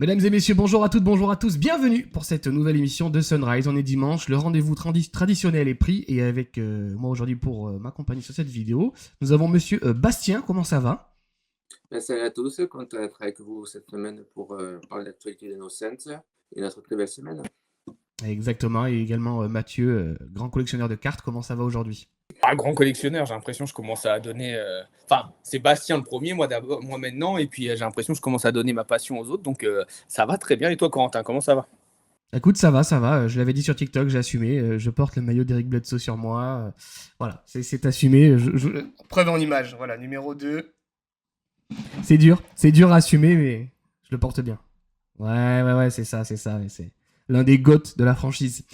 Mesdames et messieurs, bonjour à toutes, bonjour à tous, bienvenue pour cette nouvelle émission de Sunrise. On est dimanche, le rendez-vous traditionnel est pris et avec moi aujourd'hui pour m'accompagner sur cette vidéo, nous avons monsieur Bastien, comment ça va? Salut à tous, content d'être avec vous cette semaine pour parler de l'actualité de nos Saints et notre très belle semaine. Exactement, et également Mathieu, grand collectionneur de cartes, comment ça va aujourd'hui? Ah, grand collectionneur, j'ai l'impression que je commence à donner. Enfin, c'est Bastien le premier, moi d'abord, moi maintenant, et puis j'ai l'impression que je commence à donner ma passion aux autres, donc ça va très bien. Et toi, Corentin, comment ça va? Écoute, ça va, je l'avais dit sur TikTok, j'ai assumé, je porte le maillot d'Eric Bledsoe sur moi, voilà, c'est assumé, preuve en image, voilà, numéro 2. C'est dur à assumer, mais je le porte bien. Ouais, c'est ça, c'est l'un des GOAT de la franchise.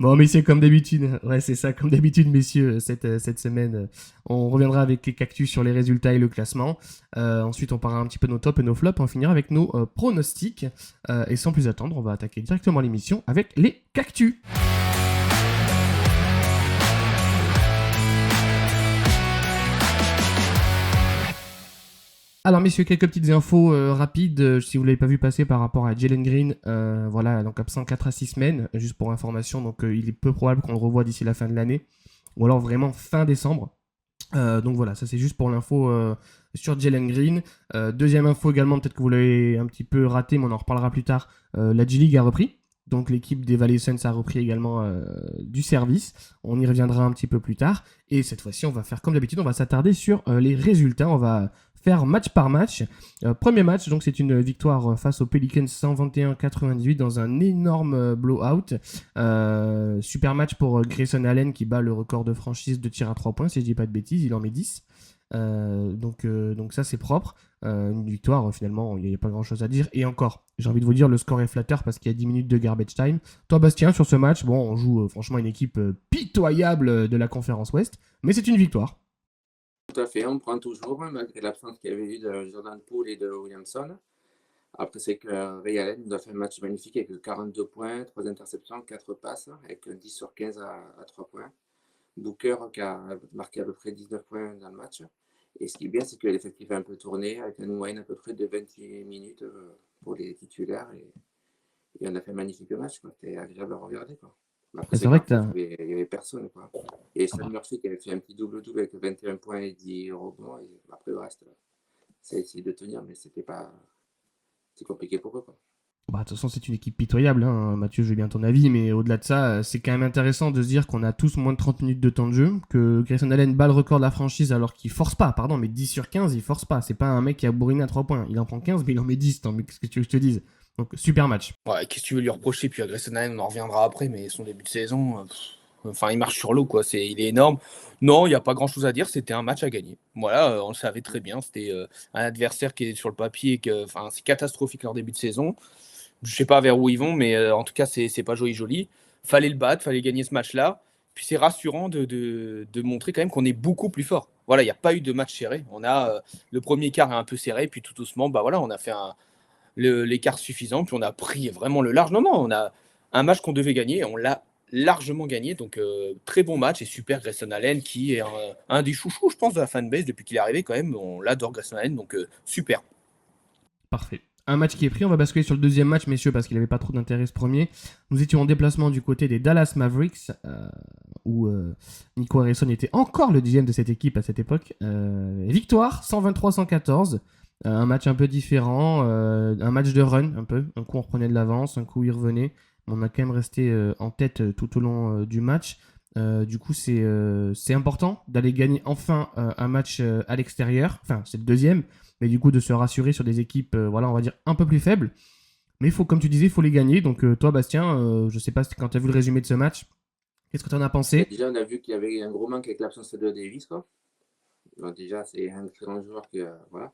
Bon, messieurs, comme d'habitude, ouais, c'est ça, comme d'habitude, messieurs, cette semaine, on reviendra avec les cactus sur les résultats et le classement. Ensuite, on parlera un petit peu de nos tops et nos flops. On finira avec nos pronostics. Et sans plus attendre, on va attaquer directement l'émission avec les cactus. Alors messieurs, quelques petites infos rapides, si vous ne l'avez pas vu passer par rapport à Jalen Green, voilà, donc absent 4 à 6 semaines, juste pour information, donc il est peu probable qu'on le revoie d'ici la fin de l'année, ou alors vraiment fin décembre. Donc voilà, ça c'est juste pour l'info sur Jalen Green. Deuxième info également, peut-être que vous l'avez un petit peu raté, mais on en reparlera plus tard, la G-League a repris. Donc l'équipe des Valley Suns a repris également du service. On y reviendra un petit peu plus tard. Et cette fois-ci, on va faire comme d'habitude, on va s'attarder sur les résultats. On va faire match par match. Premier match, donc c'est une victoire face aux Pelicans 121-98 dans un énorme blowout. Super match pour Grayson Allen qui bat le record de franchise de tir à 3 points, si je dis pas de bêtises, il en met 10. Donc ça c'est propre. Une victoire, finalement, il n'y a pas grand chose à dire. Et encore, j'ai envie de vous dire, le score est flatteur parce qu'il y a 10 minutes de garbage time. Toi, Bastien, sur ce match, bon, on joue franchement une équipe pitoyable de la conférence Ouest, mais c'est une victoire. Tout à fait, on prend toujours, malgré l'absence qu'il y avait eu de Jordan Poole et de Williamson. Après, c'est que Ray Allen nous a fait un match magnifique avec 42 points, 3 interceptions, 4 passes, avec un 10 sur 15 à 3 points. Booker qui a marqué à peu près 19 points dans le match. Et ce qui est bien, c'est que l'effectif a un peu tourné, avec un moyenne à peu près de 28 minutes pour les titulaires. Et on a fait un magnifique match, quoi. C'était agréable à regarder, quoi. Après, C'est c'est vrai qu'en que fait, t'as... il y avait personne, quoi. Et Ah Sean bah, Murphy qui avait fait un petit double-double avec 21 points et 10 rebonds. Et après, le reste, ça a essayé de tenir, mais c'était pas. C'est compliqué pour eux, quoi. bah, de toute façon, c'est une équipe pitoyable, hein. Mathieu, je veux bien ton avis, mais au-delà de ça, c'est quand même intéressant de se dire qu'on a tous moins de 30 minutes de temps de jeu, que Grayson Allen bat le record de la franchise alors qu'il force pas, pardon, mais 10 sur 15, il force pas. C'est pas un mec qui a bourriné à 3 points. Il en prend 15, mais il en met 10. Tant, mais qu'est-ce que tu veux que je te dise? Donc, super match. Ouais, qu'est-ce que tu veux lui reprocher? Puis à Grayson Allen, on en reviendra après, mais son début de saison, enfin, il marche sur l'eau, quoi. Il est énorme. Non, il n'y a pas grand-chose à dire. C'était un match à gagner. Voilà, on le savait très bien. C'était un adversaire qui est sur le papier, enfin, c'est catastrophique leur début de saison. Je sais pas vers où ils vont, mais en tout cas, c'est pas joli joli. Fallait le battre, fallait gagner ce match-là. Puis c'est rassurant de montrer quand même qu'on est beaucoup plus fort. Voilà, il n'y a pas eu de match serré. On a le premier quart est un peu serré, puis tout doucement, bah voilà, on a fait l'écart suffisant, puis on a pris vraiment le large. Non, non, on a un match qu'on devait gagner, on l'a largement gagné. Donc très bon match et super Grayson Allen qui est un des chouchous, je pense, de la fanbase depuis qu'il est arrivé quand même. On l'adore Grayson Allen, donc super. Parfait. Un match qui est pris, on va basculer sur le deuxième match, messieurs, parce qu'il n'avait pas trop d'intérêt ce premier. Nous étions en déplacement du côté des Dallas Mavericks, où Nico Harrison était encore le dixième de cette équipe à cette époque. Victoire, 123-114. Un match un peu différent, un match de run un peu. Un coup on reprenait de l'avance, un coup il revenait. On a quand même resté en tête tout au long du match. Du coup, c'est important d'aller gagner enfin un match à l'extérieur. Enfin, c'est le deuxième, mais du coup, de se rassurer sur des équipes, voilà, on va dire un peu plus faibles. Mais il faut, comme tu disais, il faut les gagner. Donc, toi, Bastien, je sais pas quand tu as vu le résumé de ce match, qu'est-ce que tu en as Mais pensé? déjà, on a vu qu'il y avait un gros manque avec l'absence de Davis, quoi. Donc déjà, c'est un excellent joueur que, voilà.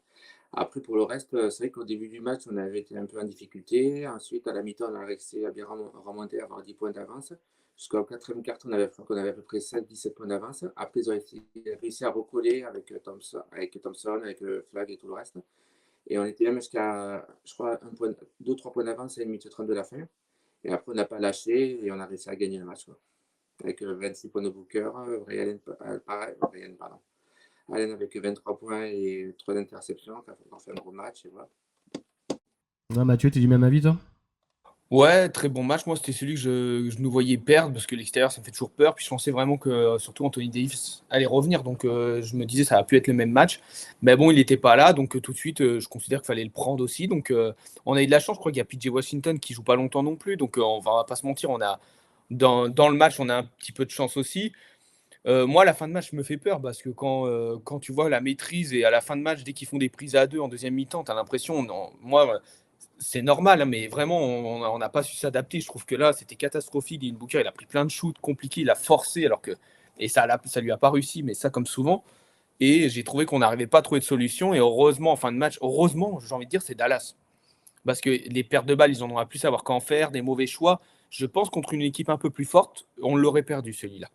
Après, pour le reste, c'est vrai qu'au début du match, on avait été un peu en difficulté. Ensuite, à la mi-temps, on a réussi à bien remonter, à avoir 10 points d'avance. Jusqu'au quatrième quart, je crois qu'on avait à peu près 7-17 points d'avance. Après, ils ont réussi à recoller avec Thompson, avec Flag et tout le reste. Et on était même jusqu'à, je crois, 2-3 points d'avance à une minute 30 de la fin. Et après, on n'a pas lâché et on a réussi à gagner le match, quoi. Avec 26 points de Booker, pareil, pardon. Allen avec 23 points et 3 interceptions, qui a fait un gros match. Et voilà. Ouais, Mathieu, t'es du même avis, toi? Ouais, très bon match. Moi, c'était celui que je nous voyais perdre parce que l'extérieur, ça me fait toujours peur. Puis je pensais vraiment que surtout Anthony Davis allait revenir. Donc je me disais, ça va pu être le même match. Mais bon, il n'était pas là. Donc tout de suite, je considère qu'il fallait le prendre aussi. Donc on a eu de la chance. Je crois qu'il y a PJ Washington qui joue pas longtemps non plus. Donc on va pas se mentir. Dans le match, on a un petit peu de chance aussi. Moi, la fin de match me fait peur parce que quand tu vois la maîtrise et à la fin de match, dès qu'ils font des prises à deux en deuxième mi-temps, tu as l'impression, non, moi, c'est normal, hein, mais vraiment, on n'a pas su s'adapter. Je trouve que là, c'était catastrophique. Ian Booker, il a pris plein de shoots compliqués, il a forcé, alors que. Et ça lui a pas réussi, mais ça, comme souvent. Et j'ai trouvé qu'on n'arrivait pas à trouver de solution. Et heureusement, en fin de match, heureusement, j'ai envie de dire, c'est Dallas. Parce que les pertes de balles, ils en ont à plus savoir qu'en faire, des mauvais choix. Je pense contre une équipe un peu plus forte, on l'aurait perdu celui-là.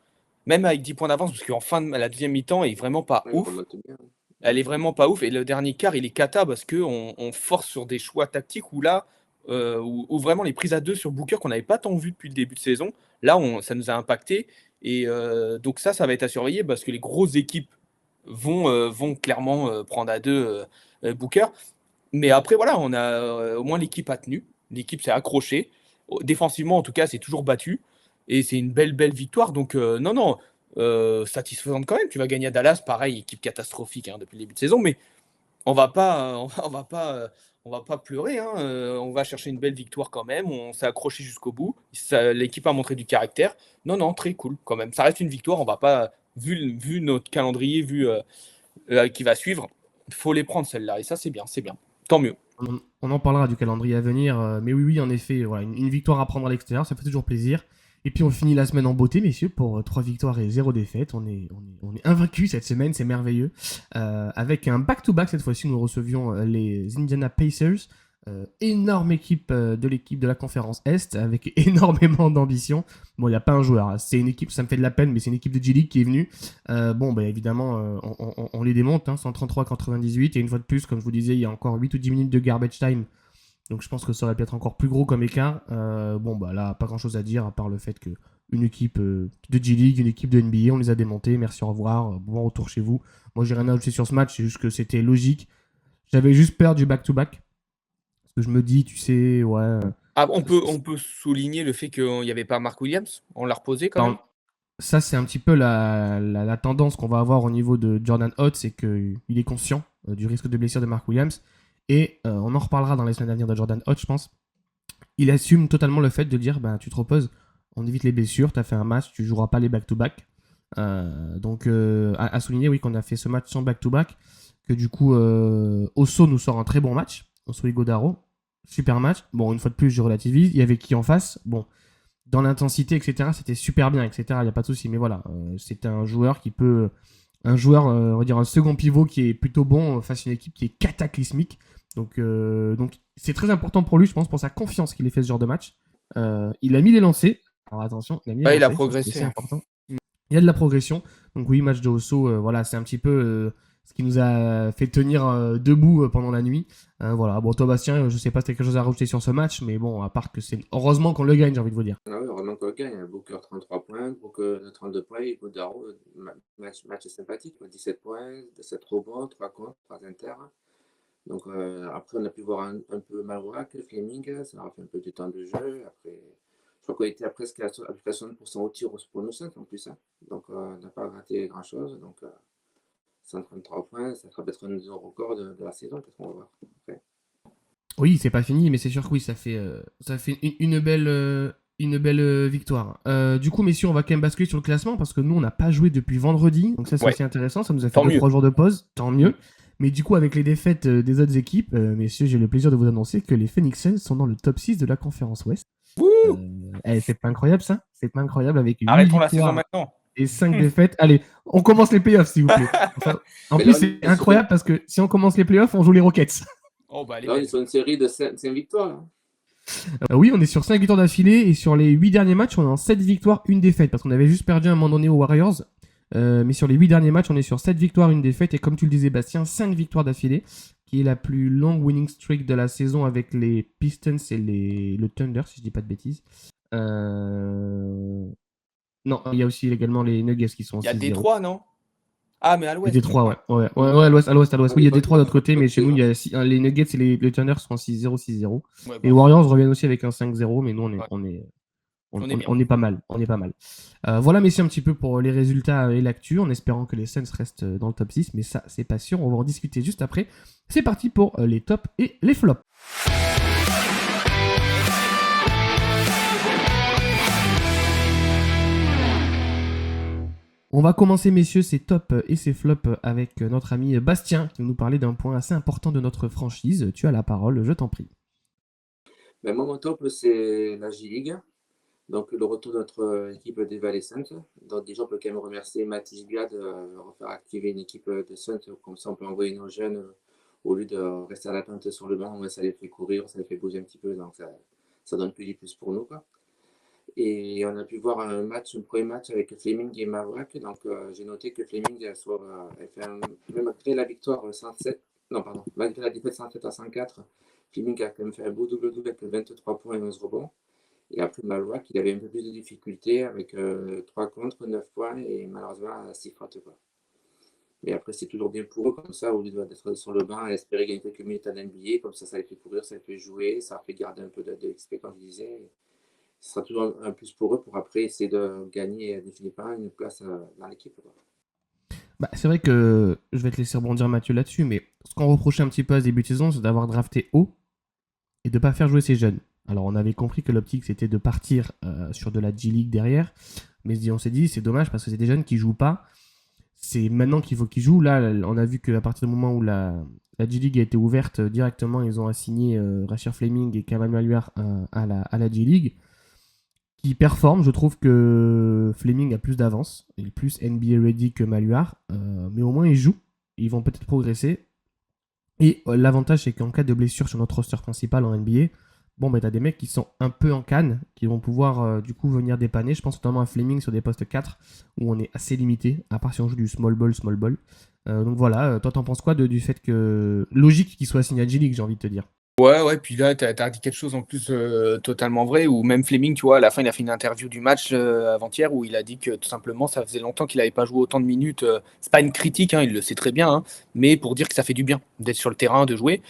Même avec 10 points d'avance, parce qu'en fin de la deuxième mi-temps, elle est vraiment pas Ouais, il ouf. remonte bien. Elle est vraiment pas ouf. Et le dernier quart, il est cata parce qu'on on force sur des choix tactiques où là, où vraiment les prises à deux sur Booker qu'on n'avait pas tant vu depuis le début de saison, là, ça nous a impacté. Et donc ça va être à surveiller parce que les grosses équipes vont clairement prendre à deux Booker. Mais après, voilà, au moins l'équipe a tenu. L'équipe s'est accrochée. Défensivement, en tout cas, c'est toujours battu. Et c'est une belle, belle victoire. Donc, non, non, satisfaisante quand même. Tu vas gagner à Dallas, pareil, équipe catastrophique hein, depuis le début de saison. Mais on va pas, on va pas pleurer. Hein. On va chercher une belle victoire quand même. On s'est accroché jusqu'au bout. L'équipe a montré du caractère. Non, non, très cool quand même. Ça reste une victoire. On va pas, vu notre calendrier, qui va suivre, il faut les prendre celles-là. Et ça, c'est bien, c'est bien. Tant mieux. On en parlera du calendrier à venir, mais oui, oui, en effet, voilà, une victoire à prendre à l'extérieur, ça fait toujours plaisir. Et puis on finit la semaine en beauté, messieurs, pour 3 victoires et 0 défaite. On est invaincus cette semaine, c'est merveilleux. Avec un back-to-back cette fois-ci, nous recevions les Indiana Pacers, énorme équipe de l'équipe de la conférence Est, avec énormément d'ambition. Bon, il n'y a pas un joueur, hein. C'est une équipe, ça me fait de la peine, mais c'est une équipe de G-League qui est venue. Bon, bah, évidemment, on les démonte, hein, 133-98, et une fois de plus, comme je vous disais, il y a encore 8 ou 10 minutes de garbage time, donc je pense que ça aurait pu être encore plus gros comme écart. Bon, bah là, pas grand-chose à dire, à part le fait que une équipe de G-League, une équipe de NBA, on les a démontés, merci, au revoir, bon retour chez vous. Moi, j'ai rien à ajouter sur ce match, c'est juste que c'était logique. J'avais juste peur du back-to-back, parce que je me dis, tu sais, ouais... Ah, on peut souligner le fait qu'il n'y avait pas Mark Williams. On l'a reposé quand même. Ça, c'est un petit peu la tendance qu'on va avoir au niveau de Jordan Hott, c'est qu'il est conscient du risque de blessure de Mark Williams. Et on en reparlera dans les semaines à venir de Jordan Hott, je pense. Il assume totalement le fait de dire bah, tu te reposes, on évite les blessures, tu as fait un match, tu joueras pas les back-to-back. Donc, à souligner, oui, qu'on a fait ce match sans back-to-back, que du coup, Osso nous sort un très bon match. Osso Igodaro, super match. Bon, une fois de plus, je relativise. Il y avait qui en face? Bon, dans l'intensité, etc., c'était super bien, etc., il n'y a pas de souci. Mais voilà, c'était un joueur qui peut. Un joueur, on va dire un second pivot qui est plutôt bon face à une équipe qui est cataclysmique. Donc c'est très important pour lui, je pense, pour sa confiance qu'il ait fait ce genre de match. Il a mis les lancers. Alors attention, il a mis les Ouais, il a lancers, progressé. c'est important. Il y a de la progression. Donc oui, match de Osso, voilà, c'est un petit peu ce qui nous a fait tenir debout pendant la nuit. Voilà. Bon, toi, Bastien, je sais pas si tu as quelque chose à rajouter sur ce match, mais bon, à part que c'est heureusement qu'on le gagne, j'ai envie de vous dire. Ah oui, heureusement qu'on gagne. Booker 33 points, Booker 32 points, Godaro, match sympathique, 17 points, 7 rebonds, 3 contre, 3 inter. Donc après, on a pu voir un peu Malwak, Fleming, ça a fait un peu du temps de jeu. Après, je crois qu'on était à presque à plus de 60% au tir pour nous 5 en plus. Hein. Donc on n'a pas raté grand-chose. Donc 133 points, ça sera peut-être un nouveau record de la saison, peut-être qu'on va voir. Après. Oui, c'est pas fini, mais c'est sûr que oui, ça fait une belle victoire. Du coup, messieurs, on va quand même basculer sur le classement parce que nous, on n'a pas joué depuis vendredi. Donc ça, c'est Ouais. aussi intéressant. Ça nous a fait Tant mieux. 2-3 jours de pause. Tant mieux. Mais du coup, avec les défaites des autres équipes, messieurs, j'ai le plaisir de vous annoncer que les Phoenix Suns sont dans le top 6 de la conférence Ouest. C'est pas incroyable, ça? C'est pas incroyable avec 8 Arrêtons la saison victoires maintenant. et 5 défaites. Allez, on commence les playoffs, s'il vous plaît. Enfin, en Mais plus, là, on c'est est sur incroyable parce que si on commence les playoffs, on joue les Rockets. Oh, bah, elle est là, on est belle. sur une série de 5 victoires. Là. Oui, on est sur 5 victoires d'affilée et sur les 8 derniers matchs, on est en 7 victoires, 1 défaite parce qu'on avait juste perdu à un moment donné aux Warriors. Mais sur les 8 derniers matchs, on est sur 7 victoires, 1 défaite et comme tu le disais, Bastien, 5 victoires d'affilée, qui est la plus longue winning streak de la saison avec les Pistons et le Thunder, si je dis pas de bêtises. Non, il y a aussi également les Nuggets qui sont en Il y a 6-0. Détroit, non? Ah, mais à Et l'ouest. Détroit, ouais. Ouais. Ouais, à l'ouest, à l'ouest, à l'ouest. Ah, Oui, il y a pas Détroit de l'autre pas côté, pas mais de chez nous, il y saison. a les Nuggets et les Thunder sont en 6-0, 6-0. Ouais, Et les bof. Warriors reviennent aussi avec un 5-0, mais nous, Ouais. On est bien. on est pas mal. On est pas mal. Voilà, messieurs, un petit peu pour les résultats et l'actu, en espérant que les Suns restent dans le top 6, mais ça, c'est pas sûr. On va en discuter juste après. C'est parti pour les tops et les flops. On va commencer, messieurs, ces tops et ces flops avec notre ami Bastien, qui va nous parler d'un point assez important de notre franchise. Tu as la parole, je t'en prie. Ben, moi, mon top, c'est la J-League. Donc, le retour de notre équipe des Valley Suns. Donc, déjà, on peut quand même remercier Mathis Bia de refaire activer une équipe de Suns. Comme ça, on peut envoyer nos jeunes au lieu de rester à l'attente sur le banc. Ouais, ça les fait courir, ça les fait bouger un petit peu. Donc, ça donne plus pour nous, quoi. Et on a pu voir un premier match avec Fleming et Mavrak. Donc, j'ai noté que Fleming, même malgré la victoire 107, non, pardon, malgré la défaite 107-104, Fleming a quand même fait un beau double-double avec 23 points et 11 rebonds. Et après Mavrak, il avait un peu plus de difficultés avec 3 contre, 9 points et malheureusement 6 fautes, quoi. Mais après, c'est toujours bien pour eux, comme ça, au lieu d'être sur le banc, à espérer gagner quelques minutes à l'NBA, comme ça les fait courir, ça les fait jouer, ça fait garder un peu de XP, comme je disais. Ce sera toujours un plus pour eux pour après essayer de gagner définitivement une place dans l'équipe, quoi. Bah, c'est vrai que je vais te laisser rebondir Mathieu là-dessus, mais ce qu'on reprochait un petit peu à ce début de saison, c'est d'avoir drafté haut et de ne pas faire jouer ces jeunes. Alors on avait compris que l'optique c'était de partir sur de la G-League derrière, mais on s'est dit c'est dommage parce que c'est des jeunes qui jouent pas. C'est maintenant qu'il faut qu'ils jouent. Là, on a vu qu'à partir du moment où la G-League a été ouverte, directement ils ont assigné Rashir Fleming et Kamal Maluar à la G-League, qui performe. Je trouve que Fleming a plus d'avance, il est plus NBA ready que Maluar, mais au moins ils jouent, ils vont peut-être progresser. Et l'avantage, c'est qu'en cas de blessure sur notre roster principal en NBA, bon, bah, t'as des mecs qui sont un peu en canne, qui vont pouvoir du coup venir dépanner. Je pense notamment à Fleming sur des postes 4, où on est assez limité, à part si on joue du small ball, small ball. Donc voilà, toi t'en penses quoi du fait que. Logique qu'il soit assigné à G-League, j'ai envie de te dire. Ouais, puis là, t'as dit quelque chose en plus totalement vrai, ou même Fleming, tu vois, à la fin, il a fait une interview du match avant-hier où il a dit que tout simplement, ça faisait longtemps qu'il n'avait pas joué autant de minutes. C'est pas une critique, hein, il le sait très bien, hein, mais pour dire que ça fait du bien d'être sur le terrain, de jouer.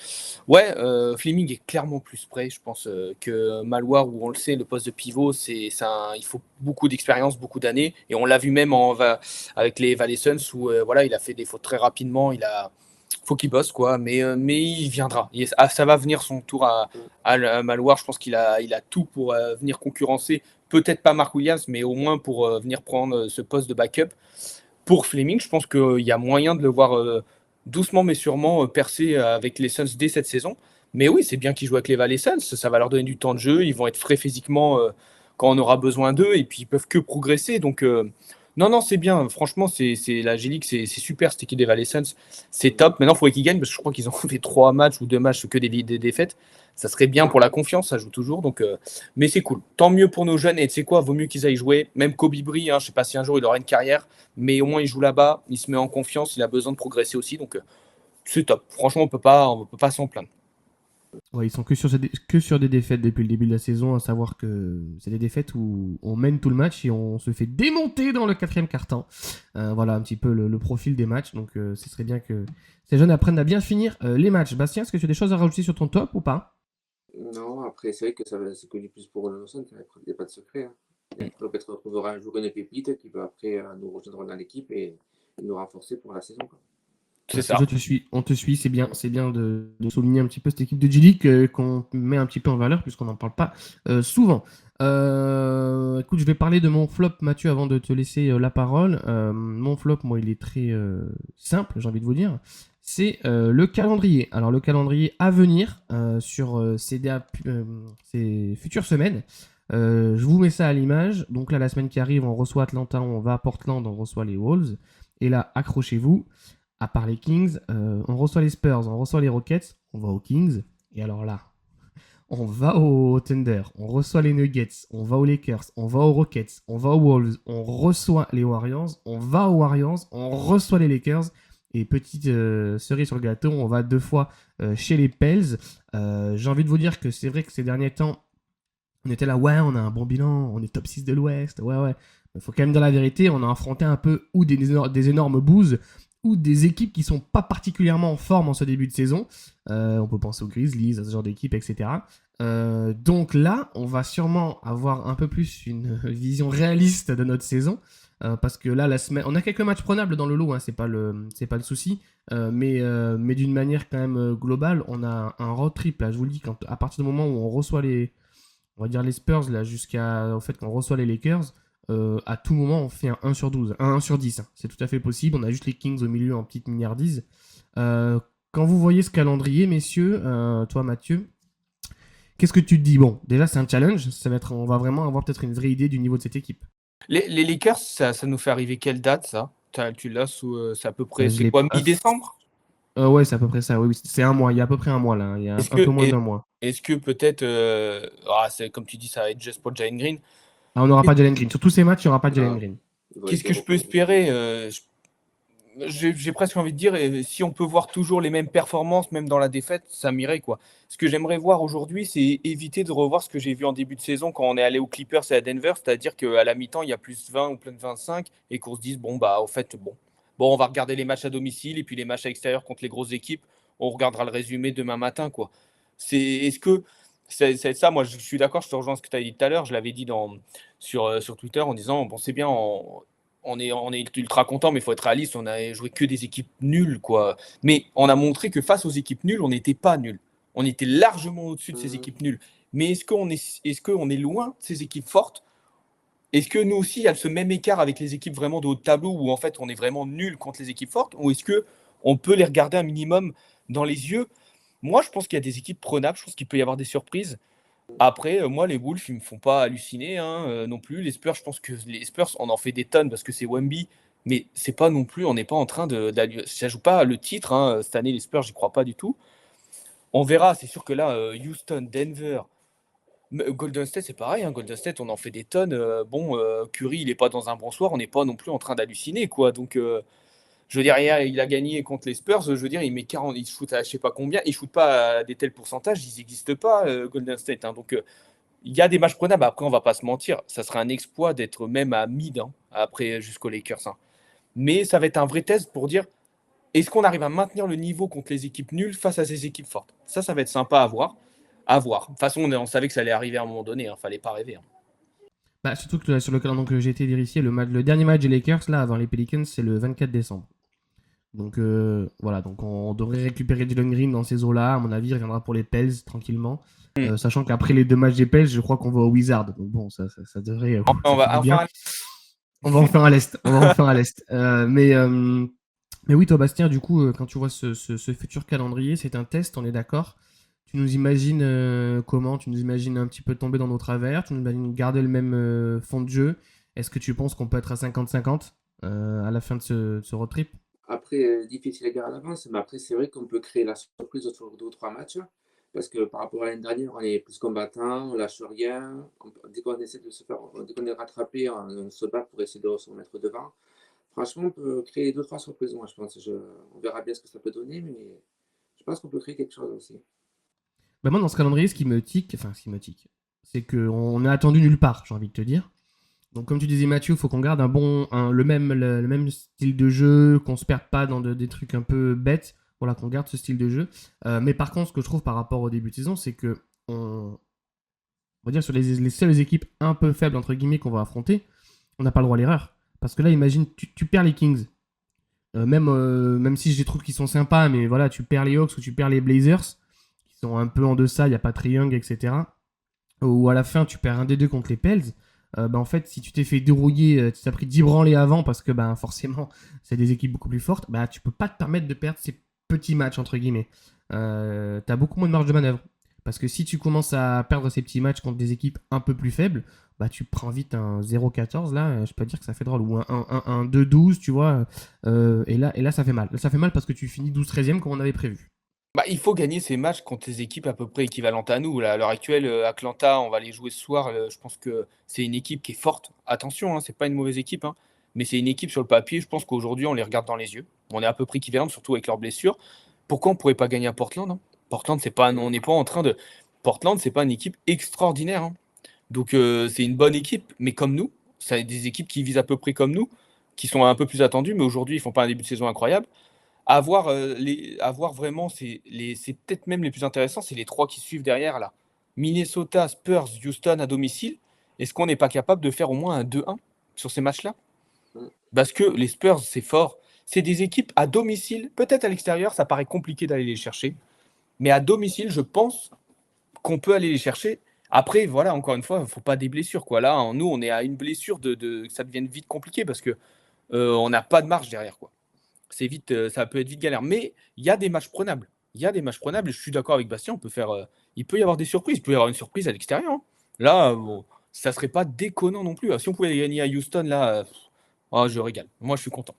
Ouais, Fleming est clairement plus prêt, je pense, que Malouard, où on le sait, le poste de pivot, il faut beaucoup d'expérience, beaucoup d'années, et on l'a vu même avec les Valley Suns, où voilà, il a fait des fautes très rapidement, faut qu'il bosse, quoi, mais il viendra. Ça va venir son tour à Malouard. Je pense qu'il a tout pour venir concurrencer. Peut-être pas Mark Williams, mais au moins pour venir prendre ce poste de backup. Pour Fleming, je pense qu'il y a moyen de le voir doucement mais sûrement percer avec les Suns dès cette saison. Mais oui, c'est bien qu'ils jouent avec les Valley Suns. Ça va leur donner du temps de jeu. Ils vont être frais physiquement quand on aura besoin d'eux. Et puis, ils peuvent que progresser. Donc, non, c'est bien. Franchement, la G-League, c'est super cette équipe des Valley Suns. C'est top. Maintenant, il faudrait qu'ils gagnent parce que je crois qu'ils ont fait 3 matchs ou 2 matchs que des défaites. Ça serait bien pour la confiance, ça joue toujours. Donc, mais c'est cool. Tant mieux pour nos jeunes. Et tu sais quoi, vaut mieux qu'ils aillent jouer. Même Kobe Bry, hein, je ne sais pas si un jour il aura une carrière, mais au moins il joue là-bas. Il se met en confiance. Il a besoin de progresser aussi. Donc, c'est top. Franchement, on peut pas s'en plaindre. Ouais, ils sont que sur des défaites depuis le début de la saison, à savoir que c'est des défaites où on mène tout le match et on se fait démonter dans le quatrième quart-temps. Voilà un petit peu le profil des matchs. Donc ce serait bien que ces jeunes apprennent à bien finir les matchs. Bastien, est-ce que tu as des choses à rajouter sur ton top ou pas? Non, après, c'est vrai que c'est connu plus pour le Suns, il n'y a pas de secret, hein. Et peut-être retrouvera un jour une pépite qui peut après nous rejoindre dans l'équipe et nous renforcer pour la saison, quoi. C'est ça. Je te suis, on te suit, c'est bien de souligner un petit peu cette équipe de G-League qu'on met un petit peu en valeur puisqu'on n'en parle pas souvent. Écoute, je vais parler de mon flop, Mathieu, avant de te laisser la parole. Mon flop, moi, il est très simple, j'ai envie de vous dire. C'est le calendrier. Alors, le calendrier à venir sur ces futures semaines. Je vous mets ça à l'image. Donc là, la semaine qui arrive, on reçoit Atlanta, on va à Portland, on reçoit les Wolves. Et là, accrochez-vous. À part les Kings, on reçoit les Spurs, on reçoit les Rockets, on va aux Kings. Et alors là, on va au Thunder, on reçoit les Nuggets, on va aux Lakers, on va aux Rockets, on va aux Wolves, on reçoit les Warriors, on va aux Warriors, on reçoit les Lakers. Et petite cerise sur le gâteau, on va 2 fois chez les Pels. J'ai envie de vous dire que c'est vrai que ces derniers temps, On était là, ouais, on a un bon bilan, on est top 6 de l'Ouest, ouais. Il faut quand même dire la vérité, on a affronté un peu ou des énormes bouses, ou des équipes qui sont pas particulièrement en forme en ce début de saison. On peut penser aux Grizzlies, à ce genre d'équipe, etc. Donc là, on va sûrement avoir un peu plus une vision réaliste de notre saison. Parce que là, la semaine, on a quelques matchs prenables dans le lot, hein, c'est pas le souci. Mais d'une manière quand même globale, on a un road trip là. Je vous le dis, à partir du moment où on reçoit on va dire les Spurs là, jusqu'à au fait qu'on reçoit les Lakers, à tout moment on fait un 1 sur 12, un 1 sur 10. Hein. C'est tout à fait possible. On a juste les Kings au milieu en petite milliardise. Quand vous voyez ce calendrier, messieurs, toi Mathieu, qu'est-ce que tu te dis? Bon, déjà c'est un challenge. On va vraiment avoir peut-être une vraie idée du niveau de cette équipe. Les Lakers, ça nous fait arriver quelle date, ça? Tu l'as sous. C'est à peu près. Je C'est l'ai quoi, pas. mi-décembre? Ouais, c'est à peu près ça. Oui, c'est un mois. Il y a à peu près un mois là. Il y a Est-ce un peu que, moins d'un mois. est-ce que peut-être. C'est comme tu dis, ça va être juste pour Jalen Green. Ah, on n'aura pas Jalen Green. Sur tous ces matchs, il n'y aura pas Jalen Non, Green. il va Qu'est-ce être que je peux repos. espérer? J'ai presque envie de dire, si on peut voir toujours les mêmes performances, même dans la défaite, ça m'irait, quoi. Ce que j'aimerais voir aujourd'hui, c'est éviter de revoir ce que j'ai vu en début de saison quand on est allé aux Clippers et à Denver, c'est-à-dire qu'à la mi-temps, il y a plus 20 ou plus de 25 et qu'on se dise, bon, bah, au fait, bon, on va regarder les matchs à domicile et puis les matchs à l'extérieur contre les grosses équipes, on regardera le résumé demain matin, quoi. Est-ce que c'est ça, moi, je suis d'accord, je te rejoins ce que tu as dit tout à l'heure, je l'avais dit sur Twitter en disant, bon, c'est bien, on est ultra content, mais il faut être réaliste. On a joué que des équipes nulles, quoi. Mais on a montré que face aux équipes nulles, on n'était pas nuls. On était largement au-dessus de ces équipes nulles. Mais est-ce qu'on est loin de ces équipes fortes? Est-ce que nous aussi, il y a ce même écart avec les équipes vraiment de haut de tableau où en fait on est vraiment nul contre les équipes fortes? Ou est-ce que on peut les regarder un minimum dans les yeux? Moi, je pense qu'il y a des équipes prenables. Je pense qu'il peut y avoir des surprises. Après, moi, les Wolves, ils me font pas halluciner hein, non plus. Les Spurs, je pense que les Spurs, on en fait des tonnes parce que c'est Wemby, mais c'est pas non plus, on n'est pas en train ça joue pas le titre hein, cette année. Les Spurs, j'y crois pas du tout. On verra. C'est sûr que là, Houston, Denver, Golden State, c'est pareil. Hein, Golden State, on en fait des tonnes. Curry, il est pas dans un bon soir. On n'est pas non plus en train d'halluciner, quoi. Donc, je veux dire, hier, il a gagné contre les Spurs. Je veux dire, il met 40, il shoot à je sais pas combien. Il shoot pas à des tels pourcentages. Ils n'existent pas, Golden State. Hein, donc, il y a des matchs prenables. Après, on va pas se mentir. Ça serait un exploit d'être même à mid hein, après jusqu'aux Lakers. Hein. Mais ça va être un vrai test pour dire est-ce qu'on arrive à maintenir le niveau contre les équipes nulles face à ces équipes fortes. Ça va être sympa à voir. À voir. De toute façon, on savait que ça allait arriver à un moment donné. Hein. Fallait pas rêver. Hein. Bah, surtout que sur le calendrier que j'ai été vérifié, le dernier match des Lakers, là, avant les Pelicans, c'est le 24 décembre. Donc voilà, donc on devrait récupérer Jalen Green dans ces eaux-là. À mon avis, il reviendra pour les Pels tranquillement. Sachant qu'après les deux matchs des Pels, je crois qu'on va au Wizard. Donc bon, ça devrait. On va bien. On va en faire à l'Est. Mais oui, toi, Bastien, du coup, quand tu vois ce futur calendrier, c'est un test, on est d'accord. Tu nous imagines comment? Tu nous imagines un petit peu tomber dans nos travers? Tu nous imagines garder le même fond de jeu? Est-ce que tu penses qu'on peut être à 50-50 à la fin de ce road trip? Après, difficile à dire à l'avance, mais après, c'est vrai qu'on peut créer la surprise autour de 2 ou 3 matchs. Parce que par rapport à l'année dernière, on est plus combattant, on lâche rien. Dès qu'on essaie de se faire, dès qu'on est rattrapé, on se bat pour essayer de se remettre devant. Franchement, on peut créer 2 ou 3 surprises, moi, je pense. On verra bien ce que ça peut donner, mais je pense qu'on peut créer quelque chose aussi. Bah moi, dans ce calendrier, ce qui me tique, c'est qu'on est attendu nulle part, j'ai envie de te dire. Donc, comme tu disais, Mathieu, il faut qu'on garde le même style de jeu, qu'on se perde pas dans des trucs un peu bêtes. Voilà, qu'on garde ce style de jeu. Mais par contre, ce que je trouve par rapport au début de saison, c'est que on va dire sur les seules équipes un peu faibles, entre guillemets, qu'on va affronter, on n'a pas le droit à l'erreur. Parce que là, imagine, tu perds les Kings. Même si je trouve qu'ils sont sympas, mais voilà, tu perds les Hawks ou tu perds les Blazers, qui sont un peu en deçà, il n'y a pas Trae Young, etc. Ou à la fin, tu perds un des deux contre les Pels. En fait, si tu t'es fait dérouiller, tu t'as pris 10 branlés avant parce que forcément, c'est des équipes beaucoup plus fortes, tu peux pas te permettre de perdre ces petits matchs, entre guillemets. T'as beaucoup moins de marge de manœuvre. Parce que si tu commences à perdre ces petits matchs contre des équipes un peu plus faibles, tu prends vite un 0-14, là, je peux te dire que ça fait drôle. Ou un 2-12, tu vois. Et là, ça fait mal. Là, ça fait mal parce que tu finis 12-13e comme on avait prévu. Il faut gagner ces matchs contre des équipes à peu près équivalentes à nous. Là, à l'heure actuelle, Atlanta, on va les jouer ce soir. Je pense que c'est une équipe qui est forte. Attention, hein, c'est pas une mauvaise équipe, hein, mais c'est une équipe sur le papier. Je pense qu'aujourd'hui, on les regarde dans les yeux. On est à peu près équivalents, surtout avec leurs blessures. Pourquoi on pourrait pas gagner à Portland hein? Portland, c'est pas, on n'est pas en train de. Portland, c'est pas une équipe extraordinaire. Hein. Donc c'est une bonne équipe, mais comme nous, c'est des équipes qui visent à peu près comme nous, qui sont un peu plus attendues, mais aujourd'hui ils font pas un début de saison incroyable. À voir vraiment, c'est peut-être même les plus intéressants, c'est les 3 qui suivent derrière là. Minnesota, Spurs, Houston à domicile. Est-ce qu'on n'est pas capable de faire au moins un 2-1 sur ces matchs-là? Mm. Parce que les Spurs, c'est fort. C'est des équipes à domicile. Peut-être à l'extérieur, ça paraît compliqué d'aller les chercher. Mais à domicile, je pense qu'on peut aller les chercher. Après, voilà, encore une fois, il ne faut pas des blessures, quoi. Là, nous, on est à une blessure que ça devienne vite compliqué parce que on n'a pas de marge derrière, quoi. C'est vite, ça peut être vite galère. Mais il y a des matchs prenables. Il y a des matchs prenables. Je suis d'accord avec Bastien. Il peut y avoir des surprises. Il peut y avoir une surprise à l'extérieur, hein. Là, bon, ça serait pas déconnant non plus. Si on pouvait gagner à Houston, là, je régale. Moi, je suis content.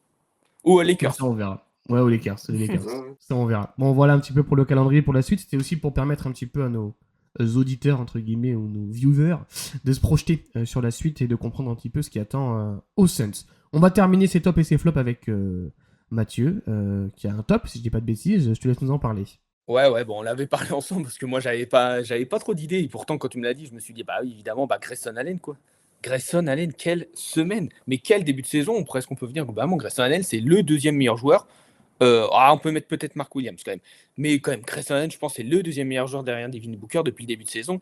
Ou aux Mais Lakers. ça, on verra. Ouais, aux Lakers, les Lakers. Ouais. Ça, on verra. Bon, voilà un petit peu pour le calendrier pour la suite. C'était aussi pour permettre un petit peu à nos auditeurs, entre guillemets, ou nos viewers, de se projeter sur la suite et de comprendre un petit peu ce qui attend aux Suns. On va terminer ses tops et ses flops avec Mathieu, qui a un top, si je dis pas de bêtises. Je te laisse nous en parler. Ouais, bon, on l'avait parlé ensemble parce que moi, j'avais pas trop d'idées. Et pourtant, quand tu me l'as dit, je me suis dit, bah oui, évidemment, Grayson Allen, quoi. Grayson Allen, quelle semaine! Mais quel début de saison! Presque on peut venir globalement, Grayson Allen, c'est le deuxième meilleur joueur. On peut mettre peut-être Mark Williams quand même. Mais quand même, Grayson Allen, je pense, c'est le deuxième meilleur joueur derrière Devin Booker depuis le début de saison.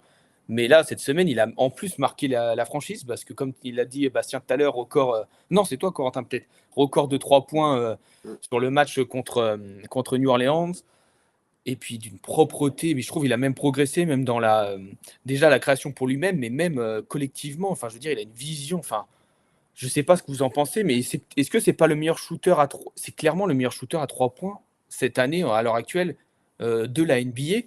Mais là, cette semaine, il a en plus marqué la franchise parce que, comme il l'a dit Bastien tout à l'heure, record. Non, c'est toi, Corentin, peut-être. Record de 3 points Mm. sur le match contre New Orleans. Et puis d'une propreté, mais je trouve qu'il a même progressé, même dans déjà la création pour lui-même, mais même collectivement. Enfin, je veux dire, il a une vision. Enfin, je sais pas ce que vous en pensez, mais est-ce que c'est pas le meilleur shooter à 3? C'est clairement le meilleur shooter à 3 points cette année, à l'heure actuelle, de la NBA.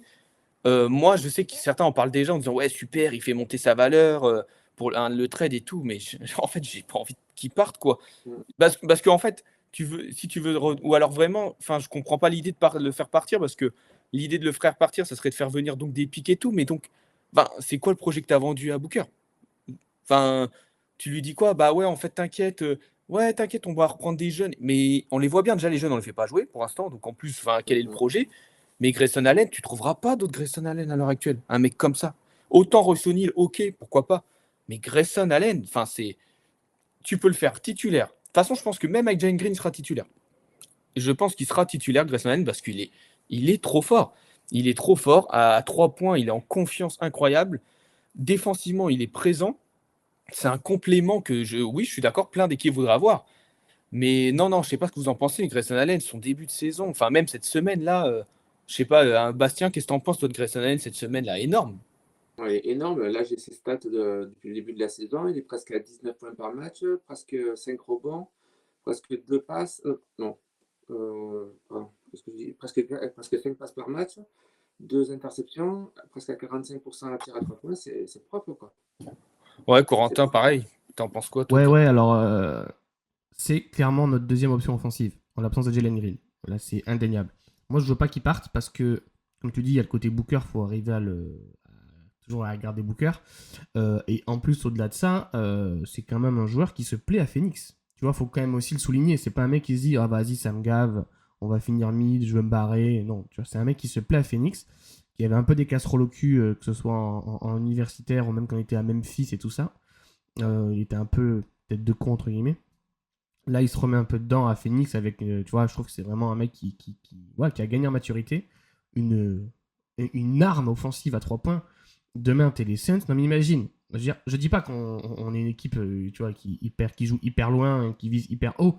Moi, je sais que certains en parlent déjà en disant ouais, super, il fait monter sa valeur pour le trade et tout, mais en fait, j'ai pas envie qu'il parte, quoi. Mm. Parce qu'en fait, si tu veux, ou alors vraiment, enfin, je comprends pas l'idée de le faire partir parce que l'idée de le faire partir, ça serait de faire venir donc des pics et tout, mais donc, ben, c'est quoi le projet que tu as vendu à Booker? Enfin, tu lui dis quoi? Bah ouais, en fait, t'inquiète, ouais, t'inquiète, on va reprendre des jeunes. Mais on les voit bien, déjà, les jeunes, on les fait pas jouer pour l'instant. Donc en plus, enfin, quel est le Mm. projet? Mais Grayson Allen, tu trouveras pas d'autres Grayson Allen à l'heure actuelle. Un mec comme ça. Autant Royce O'Neal, ok, pourquoi pas. Mais Grayson Allen, enfin, tu peux le faire titulaire. De toute façon, je pense que même avec Jalen Green, il sera titulaire. Je pense qu'il sera titulaire, Grayson Allen, parce qu'il est trop fort. Il est trop fort. À 3 points, il est en confiance incroyable. Défensivement, il est présent. C'est un complément oui, je suis d'accord, plein d'équipes voudraient avoir. Mais non, je sais pas ce que vous en pensez. Grayson Allen, son début de saison, enfin même cette semaine-là, je sais pas, Bastien, qu'est-ce que t'en penses toi de Grayson Allen cette semaine-là? Énorme. Ouais, énorme. Là, j'ai ses stats depuis le début de la saison. Il est presque à 19 points par match, presque 5 rebonds, presque 2 passes. Non, pardon, qu'est-ce que je dis? Presque 5 passes par match, 2 interceptions, presque à 45% à tir à 3 points. C'est propre, quoi. Ouais, C'est Corentin, propre. pareil. T'en penses quoi, toi? Ouais, alors c'est clairement notre deuxième option offensive en l'absence de Jalen Green. Là, c'est indéniable. Moi, je veux pas qu'il parte parce que, comme tu dis, il y a le côté Booker, faut arriver toujours à garder Booker. Et en plus, au-delà de ça, c'est quand même un joueur qui se plaît à Phoenix. Tu vois, faut quand même aussi le souligner. C'est pas un mec qui se dit ah vas-y, ça me gave, on va finir mid, je veux me barrer. Non, tu vois, c'est un mec qui se plaît à Phoenix, qui avait un peu des casseroles au cul, que ce soit en universitaire ou même quand il était à Memphis et tout ça. Il était un peu tête de con entre guillemets. Là, il se remet un peu dedans à Phoenix avec, tu vois, je trouve que c'est vraiment un mec qui a gagné en maturité, une arme offensive à 3 points. Demain, t'es les Saints. Non, mais imagine. Je dis pas qu'on est une équipe, tu vois, qui joue hyper loin, qui vise hyper haut.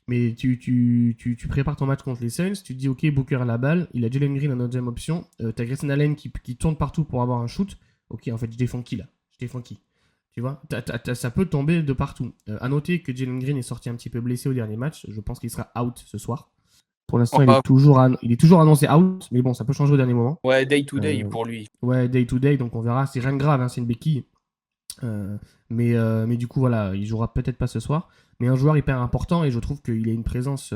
Mais tu prépares ton match contre les Saints, tu te dis, ok, Booker a la balle, il a Jalen Green en deuxième option, t'as Grayson Allen qui tourne partout pour avoir un shoot. Ok, en fait, je défends qui là? Je défends qui? Tu vois, ça peut tomber de partout. À noter que Jalen Green est sorti un petit peu blessé au dernier match. Je pense qu'il sera out ce soir. Pour l'instant, il est toujours annoncé out, mais bon, ça peut changer au dernier moment. Ouais, day to day pour lui. Ouais, day to day, donc on verra. C'est rien de grave, hein, c'est une béquille. Mais du coup, voilà, il jouera peut-être pas ce soir. Mais un joueur hyper important et je trouve qu'il a une présence.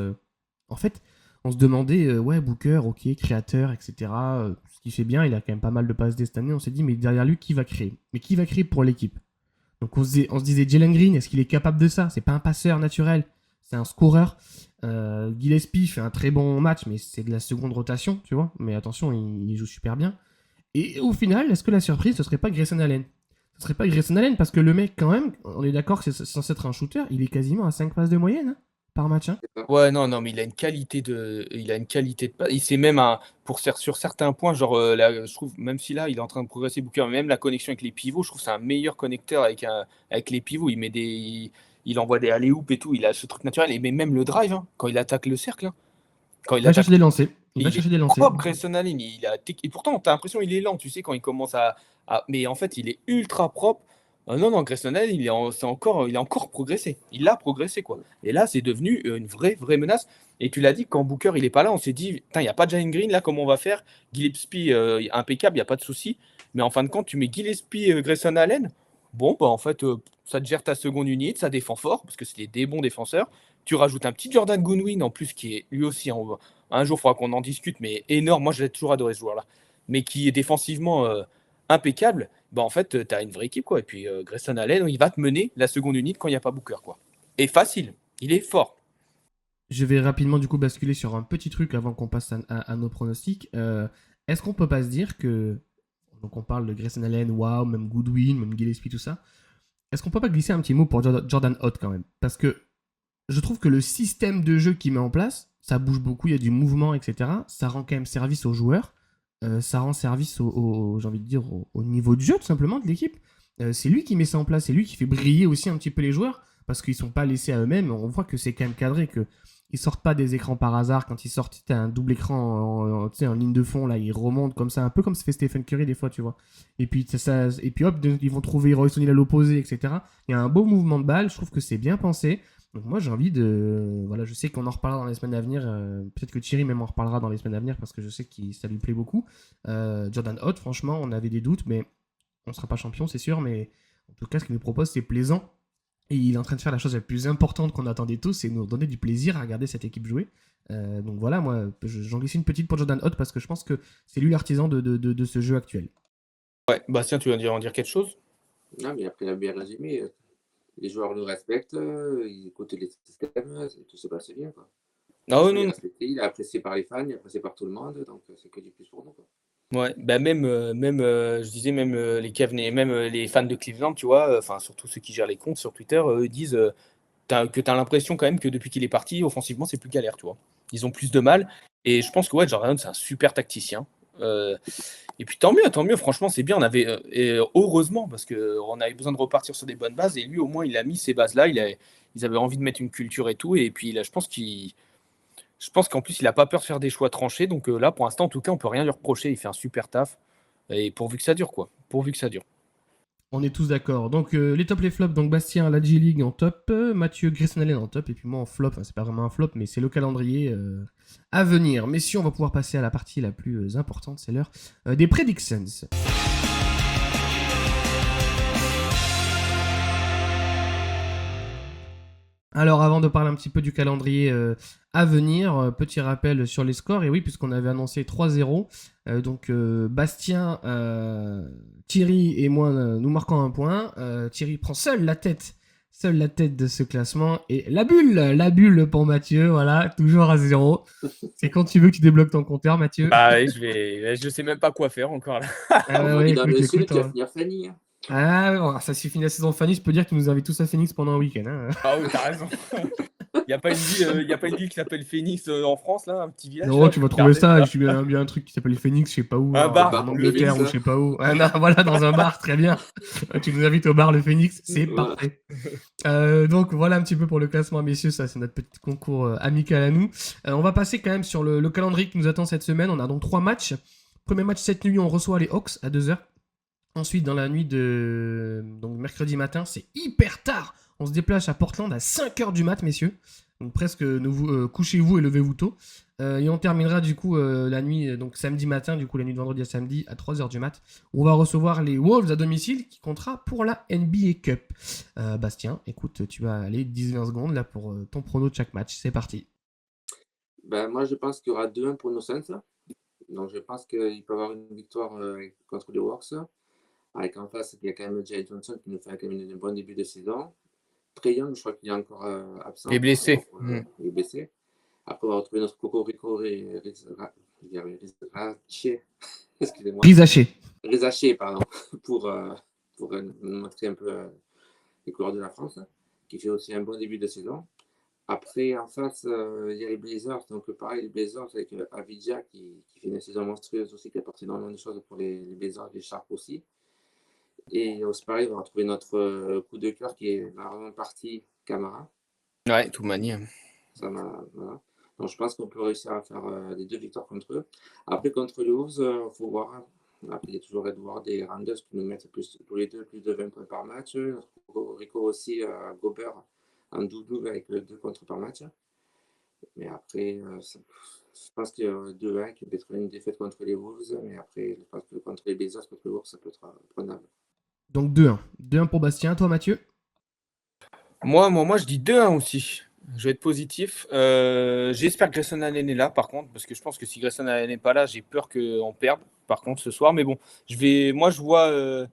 En fait, on se demandait, ouais, Booker, ok, créateur, etc. Ce qui fait bien, il a quand même pas mal de passes cette année. On s'est dit, mais derrière lui, qui va créer? Mais qui va créer pour l'équipe? Donc on se disait, Jalen Green, est-ce qu'il est capable de ça? C'est pas un passeur naturel, c'est un scoreur. Gillespie fait un très bon match, mais c'est de la seconde rotation, tu vois. Mais attention, il joue super bien. Et au final, est-ce que la surprise, ce serait pas Grayson Allen? Ce serait pas Grayson Allen parce que le mec, quand même, on est d'accord que c'est censé être un shooter, il est quasiment à 5 passes de moyenne hein, par match. Hein. C'est ça. Ouais, non, mais il a une qualité de passe. Il sait même sur certains points, genre là, je trouve, même si là il est en train de progresser Booker, même la connexion avec les pivots, je trouve que c'est un meilleur connecteur avec les pivots. Il envoie des alley-oops et tout. Il a ce truc naturel et mais même le drive hein, quand il attaque le cercle, hein, quand il Il va attaque. chercher des lancers. Il va Il est chercher des lancers. propre, Grayson Allen. Et pourtant, t'as l'impression qu'il est lent, tu sais, quand il commence mais en fait, il est ultra propre. Non, non, Grayson Allen, il a encore progressé. Il a progressé, quoi. Et là, c'est devenu une vraie menace. Et tu l'as dit, quand Booker, il est pas là, on s'est dit, putain, il n'y a pas de Jalen Green, là, comment on va faire? Gillespie, impeccable, il n'y a pas de souci. Mais en fin de compte, tu mets Gillespie, Grayson Allen. Bon, bah, en fait, ça te gère ta seconde unité, ça défend fort, parce que c'est des bons défenseurs. Tu rajoutes un petit Jordan Goodwin, en plus, qui est lui aussi un jour, il faudra qu'on en discute, mais énorme. Moi, j'ai toujours adoré ce joueur-là. Mais qui est défensivement impeccable. Bah, en fait, tu as une vraie équipe. Quoi. Et puis, Grayson Allen, il va te mener la seconde unité quand il n'y a pas Booker. Quoi. Et facile. Il est fort. Je vais rapidement du coup basculer sur un petit truc avant qu'on passe à nos pronostics. Est-ce qu'on peut pas se dire que, donc on parle de Grayson Allen, wow, même Goodwin, même Gillespie, tout ça, est-ce qu'on peut pas glisser un petit mot pour Jordan Hott quand même? Parce que je trouve que le système de jeu qu'il met en place, ça bouge beaucoup, il y a du mouvement, etc. Ça rend quand même service aux joueurs. Ça rend service j'ai envie de dire, au niveau de jeu tout simplement de l'équipe. C'est lui qui met ça en place, c'est lui qui fait briller aussi un petit peu les joueurs parce qu'ils sont pas laissés à eux-mêmes. On voit que c'est quand même cadré, que ils sortent pas des écrans par hasard. Quand ils sortent, t'as un double écran en ligne de fond, là, ils remontent comme ça, un peu comme se fait Stephen Curry des fois, tu vois. Et puis, hop, ils vont trouver Royce O'Neal à l'opposé, etc. Il y a un beau mouvement de balle, je trouve que c'est bien pensé. Donc moi j'ai envie de... Voilà, je sais qu'on en reparlera dans les semaines à venir. Peut-être que Thierry même en reparlera dans les semaines à venir parce que je sais que ça lui plaît beaucoup. Jordan Hott, franchement, on avait des doutes, mais on ne sera pas champion, c'est sûr. Mais en tout cas, ce qu'il nous propose, c'est plaisant. Et il est en train de faire la chose la plus importante qu'on attendait tous, c'est nous donner du plaisir à regarder cette équipe jouer. Donc voilà, moi j'en glisse une petite pour Jordan Hott parce que je pense que c'est lui l'artisan de ce jeu actuel. Ouais, Bastien, tu veux en dire quelque chose? Non, mais après, il a bien résumé. Les joueurs le respectent, ils écoutent les systèmes, tout se passe bien. Quoi. Ah ouais, Il est non. respecté, il est apprécié par les fans, il est apprécié par tout le monde, donc c'est que du plus pour nous. Quoi. Ouais, bah je disais même les Cavs, même les fans de Cleveland, tu vois, enfin surtout ceux qui gèrent les comptes sur Twitter, eux disent que tu as l'impression quand même que depuis qu'il est parti, offensivement, c'est plus galère, tu vois. Ils ont plus de mal. Et je pense que ouais, Jordan, c'est un super tacticien. Et puis tant mieux, franchement, c'est bien. On avait, et heureusement, parce qu'on avait besoin de repartir sur des bonnes bases. Et lui, au moins, il a mis ces bases-là. Ils avaient envie de mettre une culture et tout. Et puis là, je pense qu'en plus, il n'a pas peur de faire des choix tranchés. Donc là, pour l'instant, en tout cas, on peut rien lui reprocher. Il fait un super taf. Et pourvu que ça dure, quoi. Pourvu que ça dure. On est tous d'accord. Donc les top, les flops, donc Bastien, la G-League en top, Mathieu, Grayson Allen en top, et puis moi en flop, enfin, c'est pas vraiment un flop, mais c'est le calendrier à venir. Messieurs, on va pouvoir passer à la partie la plus importante, c'est l'heure des predictions. Alors avant de parler un petit peu du calendrier à venir, petit rappel sur les scores, et oui, puisqu'on avait annoncé 3-0, donc Bastien, Thierry et moi nous marquons un point. Thierry prend seul la tête de ce classement, et la bulle pour Mathieu, voilà, toujours à 0. C'est quand tu veux que tu débloques ton compteur, Mathieu. Bah ouais, je sais même pas quoi faire encore là. On Ouais, dit dans le sud, écoute, tu vas finir Fanny. Hein. Ah, bon, ça suffit la saison Phoenix, je peux dire que tu nous invites tous à Phoenix pendant un week-end. Hein. Ah oui, t'as raison. Il n'y a pas une ville qui s'appelle Phoenix en France, là, un petit village Non, là, tu vas pour trouver garder, ça. Je suis bien un truc qui s'appelle Phoenix, je sais pas où, Un bar. en Bar Angleterre Phoenix, ou je sais pas où. Ah, non, voilà, dans un bar, très bien. Tu nous invites au bar le Phoenix, c'est Voilà. parfait. Donc voilà un petit peu pour le classement, messieurs. Ça, c'est notre petit concours amical à nous. On va passer quand même sur le calendrier qui nous attend cette semaine. On a donc 3 matchs. Premier match cette nuit, on reçoit les Hawks à 2h. Ensuite, dans la nuit de donc mercredi matin, c'est hyper tard. On se déplace à Portland à 5h du mat, messieurs. Donc presque couchez-vous et levez-vous tôt. Et on terminera du coup la nuit, donc samedi matin, du coup la nuit de vendredi à samedi à 3h du mat. Où on va recevoir les Wolves à domicile qui comptera pour la NBA Cup. Bastien, écoute, tu vas aller 10-20 secondes là pour ton prono de chaque match. C'est parti. Ben, moi, je pense qu'il y aura 2-1 pour nos Saints. Donc, je pense qu'il peut y avoir une victoire contre les Hawks. Avec en face, il y a quand même Jay Johnson qui nous fait quand même un bon début de saison. Trae Young, je crois qu'il est encore absent. Il est blessé. Il est blessé. Après, on va retrouver notre Coco Rico Excusez-moi. Rizaché. Rizaché, pardon. Pour pour nous montrer un peu les couleurs de la France, qui fait aussi un bon début de saison. Après, en face, il y a les Blazers. Donc, pareil, les Blazers avec Avdija qui fait une saison monstrueuse aussi, qui a apporté énormément de choses pour les Blazers, les Sharks aussi. Et au pareil, on va retrouver notre coup de cœur qui est vraiment parti, Camara. Ouais, tout manière. Voilà. Donc, je pense qu'on peut réussir à faire les 2 victoires contre eux. Après, contre les Wolves, il faut voir. Après, il y a toujours Edward et Randers qui nous mettent tous les deux plus de 20 points par match. Rico aussi, Gobert en double avec 2 contre par match. Mais après, je pense que 2-1 qui peut être une défaite contre les Wolves. Mais après, je pense que contre les Blazers, contre les Wolves, ça peut être prenable. Donc 2-1. 2-1 pour Bastien. Toi, Mathieu? Moi, je dis 2-1 aussi. Je vais être positif. J'espère que Grayson Allen est là, par contre, parce que je pense que si Grayson Allen n'est pas là, j'ai peur qu'on perde, par contre, ce soir. Mais bon, moi, je vois...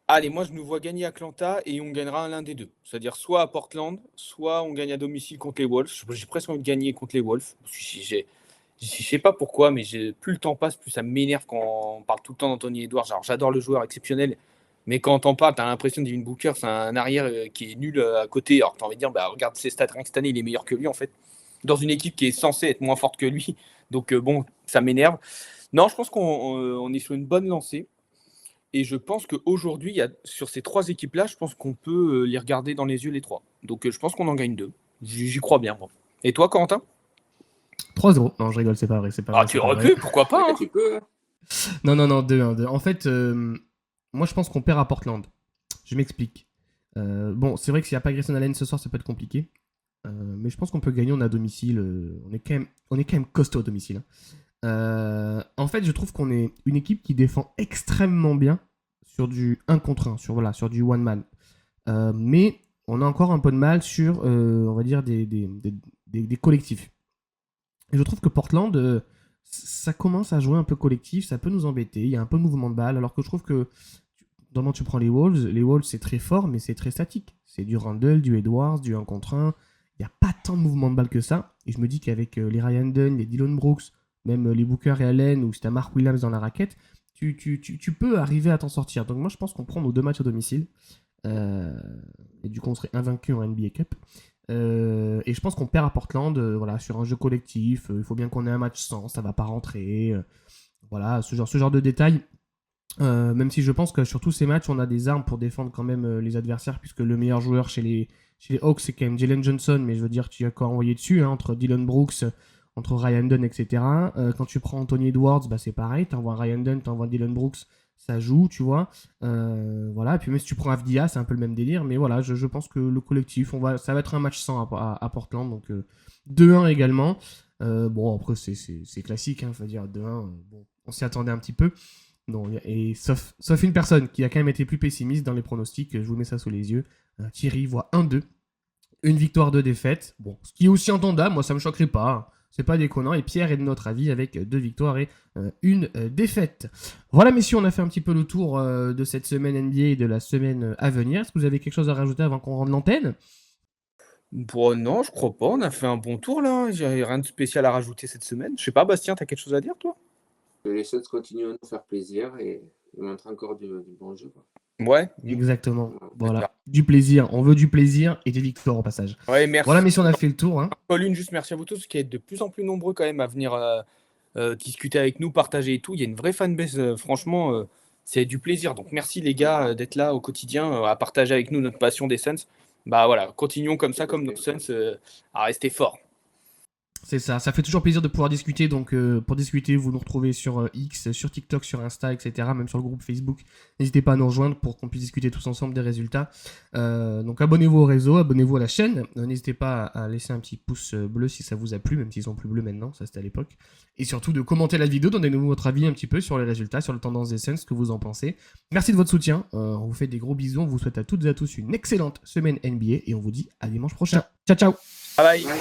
Allez, moi, je nous vois gagner Atlanta et on gagnera l'un des deux. C'est-à-dire soit à Portland, soit on gagne à domicile contre les Wolves. J'ai presque envie de gagner contre les Wolves. Je sais pas pourquoi, mais plus le temps passe, plus ça m'énerve quand on parle tout le temps d'Anthony Edwards. Alors, j'adore le joueur exceptionnel, mais quand t'en parles, t'as l'impression de Devin Booker, c'est un arrière qui est nul à côté. Alors, t'as envie de dire, regarde ses stats, rien que cette année, il est meilleur que lui, en fait, dans une équipe qui est censée être moins forte que lui. Donc, bon, ça m'énerve. Non, je pense qu'on est sur une bonne lancée. Et je pense qu'aujourd'hui, sur ces 3 équipes-là, je pense qu'on peut les regarder dans les yeux, les 3. Donc, je pense qu'on en gagne 2. J'y crois bien, moi. Et toi, Corentin? 3-0. Non, je rigole, c'est pas vrai. Tu aurais pu, pourquoi pas, hein. Tu peux. Non, 2-1. En fait, moi, je pense qu'on perd à Portland. Je m'explique. Bon, c'est vrai que s'il n'y a pas Grayson Allen ce soir, ça peut être compliqué. Mais je pense qu'on peut gagner. On est à domicile. On est quand même costaud à domicile. En fait, je trouve qu'on est une équipe qui défend extrêmement bien sur du 1 contre 1, sur du one man. Mais on a encore un peu de mal sur, on va dire, des collectifs. Et je trouve que Portland, ça commence à jouer un peu collectif, ça peut nous embêter. Il y a un peu de mouvement de balle, alors que je trouve que normalement tu prends les Wolves c'est très fort, mais c'est très statique. C'est du Randle, du Edwards, du 1 contre 1. Il n'y a pas tant de mouvement de balle que ça. Et je me dis qu'avec les Ryan Dunn, les Dillon Brooks, même les Booker et Allen, ou si tu as Mark Williams dans la raquette, tu peux arriver à t'en sortir. Donc moi, je pense qu'on prend nos 2 matchs à domicile. Et du coup, on serait invaincu en NBA Cup. Et je pense qu'on perd à Portland, sur un jeu collectif. Il faut bien qu'on ait un match sans, ça va pas rentrer. Voilà, ce genre de détails. Même si je pense que sur tous ces matchs, on a des armes pour défendre quand même les adversaires, puisque le meilleur joueur chez les Hawks, c'est quand même Jalen Johnson. Mais je veux dire, tu as quoi envoyer dessus, entre Dillon Brooks, entre Ryan Dunn, etc. Quand tu prends Anthony Edwards, c'est pareil. T'envoies Ryan Dunn, t'envoies Dillon Brooks, ça joue, tu vois. Voilà. Et puis même si tu prends Avdija, c'est un peu le même délire. Mais voilà, je pense que le collectif, ça va être un match sans à Portland. Donc 2-1 également. Bon, après, c'est classique. Faut dire 2-1. Bon, on s'y attendait un petit peu. Non, et sauf une personne qui a quand même été plus pessimiste dans les pronostics. Je vous mets ça sous les yeux. Thierry voit 1-2. Une victoire, 2 défaites. Bon, ce qui est aussi entendable, moi ça me choquerait pas. C'est pas déconnant. Et Pierre est de notre avis avec 2 victoires et 1 défaite. Voilà, messieurs, on a fait un petit peu le tour de cette semaine NBA et de la semaine à venir. Est-ce que vous avez quelque chose à rajouter avant qu'on rende l'antenne? Bon, non, je crois pas. On a fait un bon tour là. J'ai rien de spécial à rajouter cette semaine. Je sais pas, Bastien, t'as quelque chose à dire, toi? Que les Suns continuent à nous faire plaisir et montrer encore du bon jeu, quoi. Ouais. Exactement. Voilà. Du plaisir. On veut du plaisir et des victoires au passage. Ouais, merci. Voilà, messieurs, on a fait le tour. Pauline, juste merci à vous tous qui êtes de plus en plus nombreux quand même à venir discuter avec nous, partager et tout. Il y a une vraie fanbase, franchement, c'est du plaisir. Donc merci les gars d'être là au quotidien, à partager avec nous notre passion des Suns. Voilà, continuons comme ça, comme nos Suns, à rester forts. C'est ça fait toujours plaisir de pouvoir discuter. Donc pour discuter, vous nous retrouvez sur X, sur TikTok, sur Insta, etc. Même sur le groupe Facebook. N'hésitez pas à nous rejoindre pour qu'on puisse discuter tous ensemble des résultats. Donc abonnez-vous au réseau, abonnez-vous à la chaîne. N'hésitez pas à laisser un petit pouce bleu si ça vous a plu, même s'ils sont plus bleus maintenant, ça c'était à l'époque. Et surtout de commenter la vidéo, donnez-nous votre avis un petit peu sur les résultats, sur les tendances des Suns, ce que vous en pensez. Merci de votre soutien, on vous fait des gros bisous, on vous souhaite à toutes et à tous une excellente semaine NBA et on vous dit à dimanche prochain. Ciao, ciao. Bye bye.